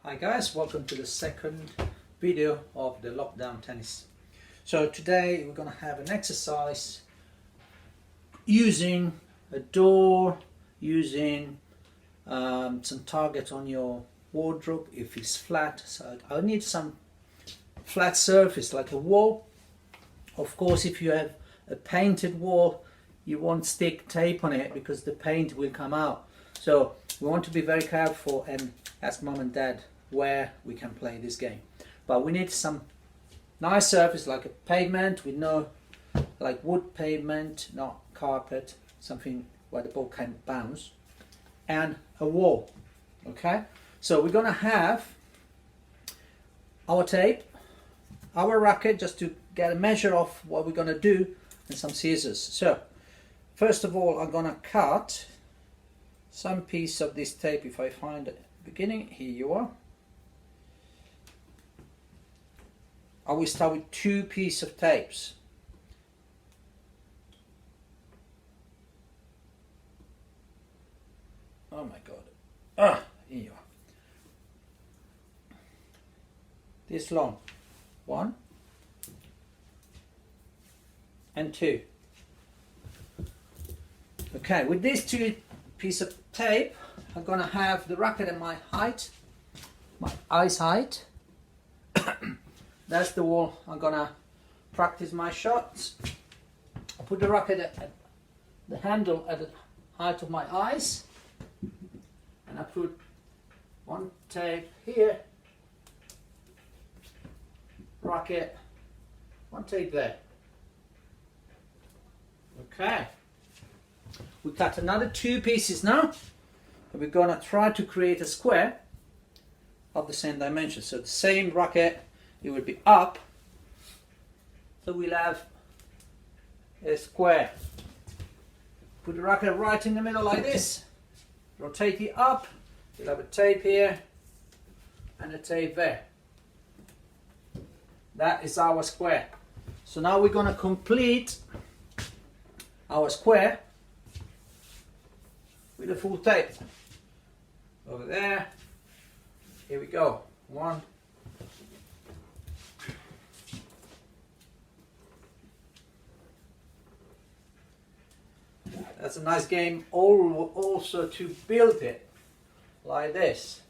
Hi guys, welcome to the second video of the lockdown tennis. So today we're going to have an exercise using a door, using some target on your wardrobe if it's flat. So I need some flat surface like a wall. Of course, if you have a painted wall, you won't stick tape on it because the paint will come out. So we want to be very careful and ask mom and dad where we can play this game. But we need some nice surface like a pavement with no, like wood pavement, not carpet, something where the ball can bounce, and a wall. Okay, so we're gonna have our tape, our racket, just to get a measure of what we're gonna do, and some scissors. So first of all, I'm gonna cut some piece of this tape. If I find it beginning, here you are. I will start with 2 pieces of tapes. Oh my god. Here you are. This long. 1 and 2. Okay, with these 2 pieces of tape, I'm gonna have the racket at my height, my eyes height. That's the wall I'm gonna practice my shots. I put the racket at the handle at the height of my eyes, and I put 1 tape here, racket, 1 tape there. Okay, we cut another 2 pieces now, and we're gonna try to create a square of the same dimension. So the same racket, it will be up, so we'll have a square. Put the racket right in the middle like this, rotate it up, you'll have a tape here and a tape there. That is our square. So now we're going to complete our square with a full tape. Over there, here we go, 1, that's a nice game also to build it like this.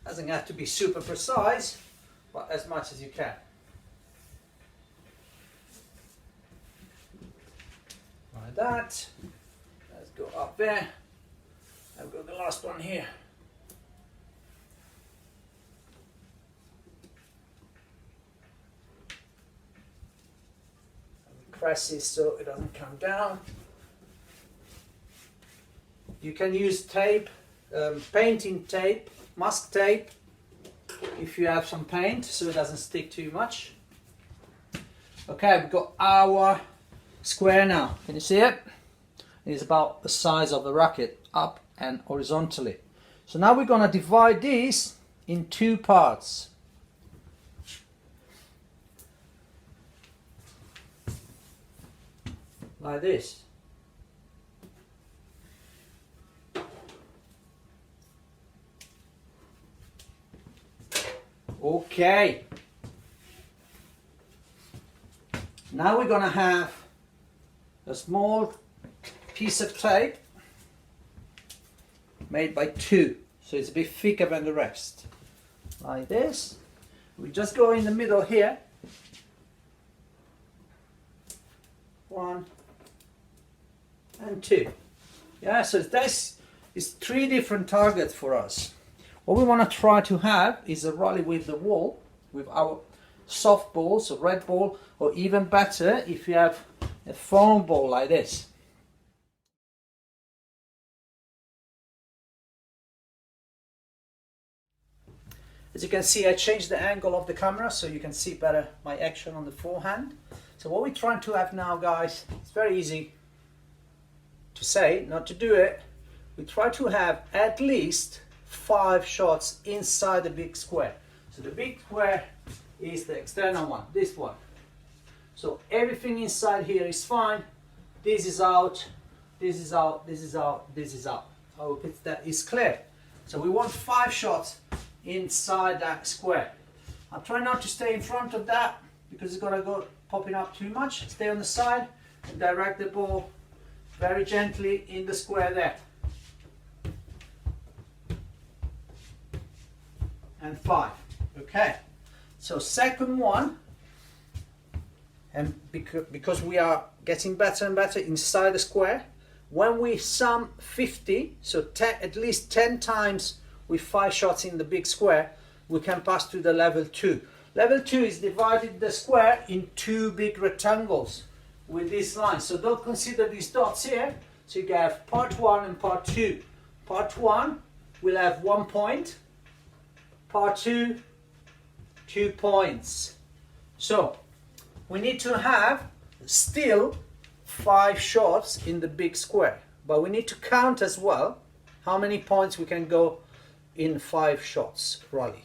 Doesn't have to be super precise, but as much as you can. Like that. Let's go up there. I've got the last one here. Presses so it doesn't come down. You can use tape, painting tape, mask tape, if you have some paint, so it doesn't stick too much. Okay, we've got our square now. Can you see it? It's about the size of the racket, up and horizontally. So now we're going to divide these in 2 parts. Like this. Okay. Now we're going to have a small piece of tape made by 2, so it's a bit thicker than the rest. Like this. We just go in the middle here. 1 and 2. Yeah, so this is 3 different targets for us. What we want to try to have is a rally with the wall, with our soft balls, a red ball, or even better if you have a foam ball like this. As you can see, I changed the angle of the camera so you can see better my action on the forehand. So what we're trying to have now, guys, it's very easy to say, not to do it. We try to have at least 5 shots inside the big square. So the big square is the external one, this one. So everything inside here is fine. This is out, this is out, this is out, this is out. I hope that is clear. So we want 5 shots inside that square. I'll try not to stay in front of that because it's gonna go popping up too much. Stay on the side and direct the ball very gently in the square there. And 5. Okay. So second one, and because we are getting better and better inside the square, when we sum 50, so at least 10 times with 5 shots in the big square, we can pass to the level 2. Level 2 is divided the square in 2 big rectangles with this line. So don't consider these dots here. So you have part 1 and part 2. Part 1 will have 1 point. Part 2, 2 points. So we need to have still 5 shots in the big square, but we need to count as well how many points we can go in 5 shots rally.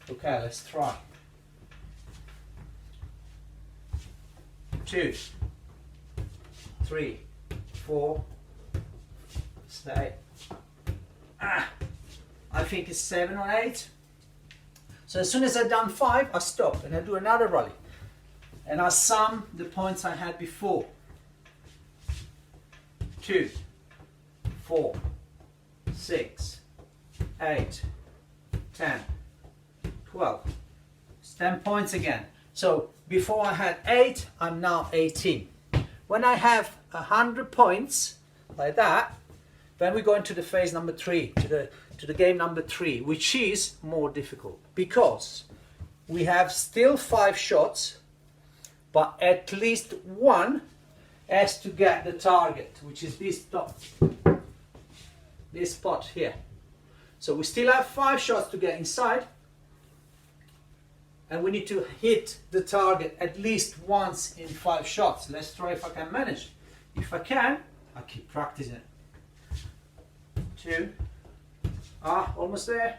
Okay, let's try. 2, 3, 4, stay. I think it's 7 or 8. So as soon as I've done 5, I stop and I do another rally. And I sum the points I had before. 2, 4, 6, 8, 10, 12. It's 10 points again. So before I had 8, I'm now 18. When I have 100 points like that, then we go into the phase number 3, to the game number 3, which is more difficult because we have still 5 shots, but at least one has to get the target, which is this dot, this spot here. So we still have 5 shots to get inside, and we need to hit the target at least once in 5 shots. Let's try if I can manage. If I can, I'll keep practicing. 2, almost there.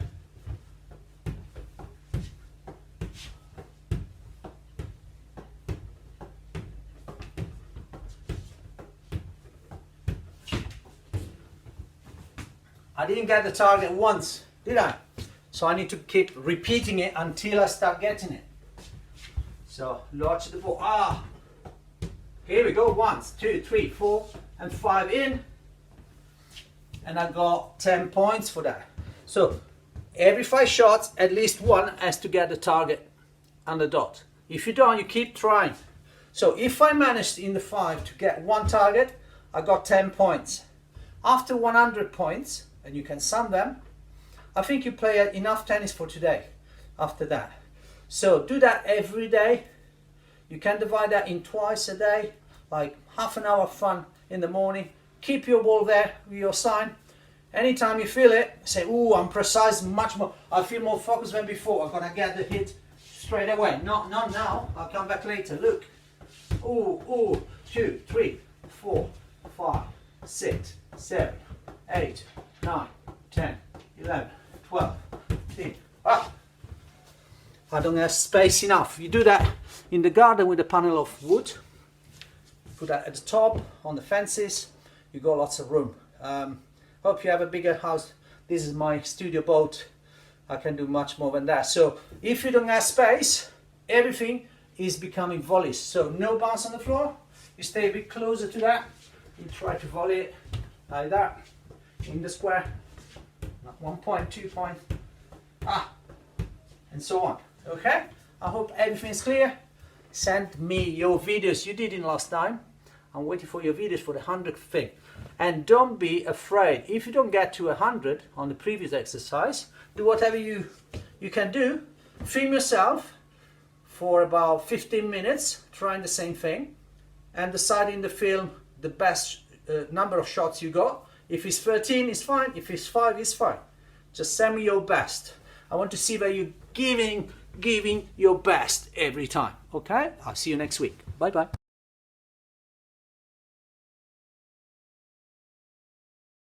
I didn't get the target once, did I? So I need to keep repeating it until I start getting it. So launch the ball. Here we go. 1, 2, 3, 4, and 5 in. And I got 10 points for that. So every 5 shots, at least one has to get the target and the dot. If you don't, you keep trying. So if I managed in the 5 to get 1 target, I got 10 points. After 100 points, and you can sum them, I think you play enough tennis for today after that. So do that every day. You can divide that in twice a day, like half an hour fun in the morning. Keep your ball there with your sign. Anytime you feel it, say, ooh, I'm precise much more. I feel more focused than before. I'm gonna get the hit straight away. Not now, I'll come back later. Look. Ooh, 2, 3, 4, 5, 6, 7, 8, 9, 10, 11, 12, 13. I don't have space enough. You do that in the garden with a panel of wood. Put that at the top, on the fences. You got lots of room. Hope you have a bigger house. This is my studio boat. I can do much more than that. So if you don't have space, everything is becoming volleys. So no bounce on the floor. You stay a bit closer to that. You try to volley it like that in the square. 1 point, 2 point, and so on. Okay? I hope everything's clear. Send me your videos you did in last time. I'm waiting for your videos for the 100th thing. And don't be afraid. If you don't get to 100 on the previous exercise, do whatever you can do. Film yourself for about 15 minutes, trying the same thing, and decide in the film the best number of shots you got. If it's 13, it's fine. If it's 5, it's fine. Just send me your best. I want to see that you're giving your best every time. Okay? I'll see you next week. Bye-bye.